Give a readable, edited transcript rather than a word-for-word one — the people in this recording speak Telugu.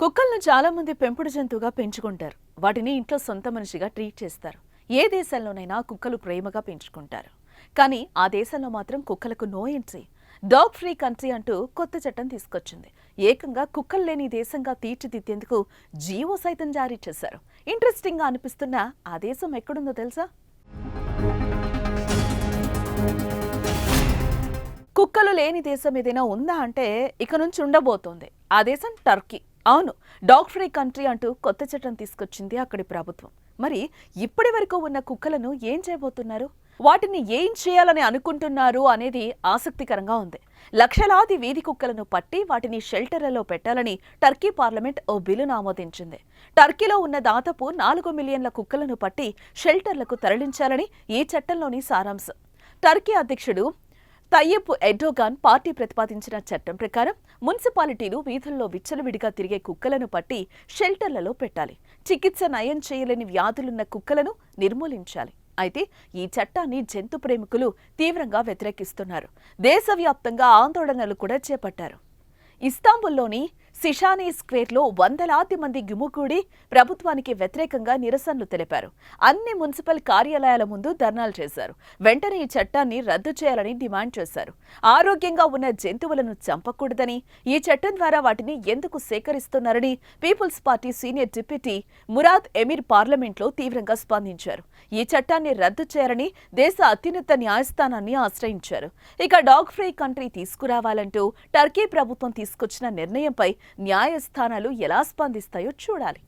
కుక్కలను చాలా మంది పెంపుడు జంతువుగా పెంచుకుంటారు. వాటిని ఇంట్లో సొంత మనిషిగా ట్రీట్ చేస్తారు. ఏ దేశంలోనైనా కుక్కలు ప్రేమగా పెంచుకుంటారు. కానీ ఆ దేశంలో మాత్రం కుక్కలకు no entry, dog free country అంటూ కొత్త చట్టం తీసుకొచ్చింది. ఏకంగా కుక్కలు లేని దేశంగా తీర్చిదిద్దేందుకు జీవో సైతం జారీ చేశారు. ఇంట్రెస్టింగ్ గా అనిపిస్తున్న ఆ దేశం ఎక్కడుందో తెలుసా? కుక్కలు లేని దేశం ఏదైనా ఉందా అంటే ఇక నుంచి ఉండబోతోంది. ఆ దేశం టర్కీ. అవును, డాగ్ ఫ్రీ కంట్రీ అంటూ కొత్త చట్టం తీసుకొచ్చింది అక్కడి ప్రభుత్వం. మరి ఇప్పటి వరకు ఉన్న కుక్కలను ఏం చేయబోతున్నారు, వాటిని ఏం చేయాలని అనుకుంటున్నారు అనేది ఆసక్తికరంగా ఉంది. లక్షలాది వీధి కుక్కలను పట్టి వాటిని షెల్టర్లలో పెట్టాలని టర్కీ పార్లమెంట్ ఓ బిల్లును ఆమోదించింది. టర్కీలో ఉన్న దాదాపు 4 మిలియన్ల కుక్కలను పట్టి షెల్టర్లకు తరలించాలని ఈ చట్టంలోని సారాంశం. టర్కీ అధ్యక్షుడు తయ్యిప్ ఎర్డోగాన్ పార్టీ ప్రతిపాదించిన చట్టం ప్రకారం మున్సిపాలిటీలు వీధుల్లో విచ్చలవిడిగా తిరిగే కుక్కలను పట్టి షెల్టర్లలో పెట్టాలి. చికిత్స నయం చేయలేని వ్యాధులున్న కుక్కలను నిర్మూలించాలి. అయితే ఈ చట్టాన్ని జంతు ప్రేమికులు తీవ్రంగా వ్యతిరేకిస్తున్నారు. దేశవ్యాప్తంగా ఆందోళనలు కూడా చేపట్టారు. ఇస్తాంబుల్లోని సిషానీ స్క్వేర్లో వందలాది మంది గుమిగూడి ప్రభుత్వానికి వ్యతిరేకంగా నిరసనలు తెలిపారు. అన్ని మున్సిపల్ కార్యాలయాల ముందు ధర్నాలు చేశారు. వెంటనే ఈ చట్టాన్ని రద్దు చేయాలని డిమాండ్ చేశారు. ఆరోగ్యంగా ఉన్న జంతువులను చంపకూడదని, ఈ చట్టం ద్వారా వాటిని ఎందుకు సేకరిస్తున్నారని peoples party senior deputy Murad Emir పార్లమెంట్లో తీవ్రంగా స్పందించారు. ఈ చట్టాన్ని రద్దు చేయాలని దేశ అత్యున్నత న్యాయస్థానాన్ని ఆశ్రయించారు. ఇక డాగ్ ఫ్రీ కంట్రీ తీసుకురావాలంటూ టర్కీ ప్రభుత్వం తీసుకొచ్చిన నిర్ణయంపై న్యాయస్థానాలు ఎలా స్పందిస్తాయో చూడాలి.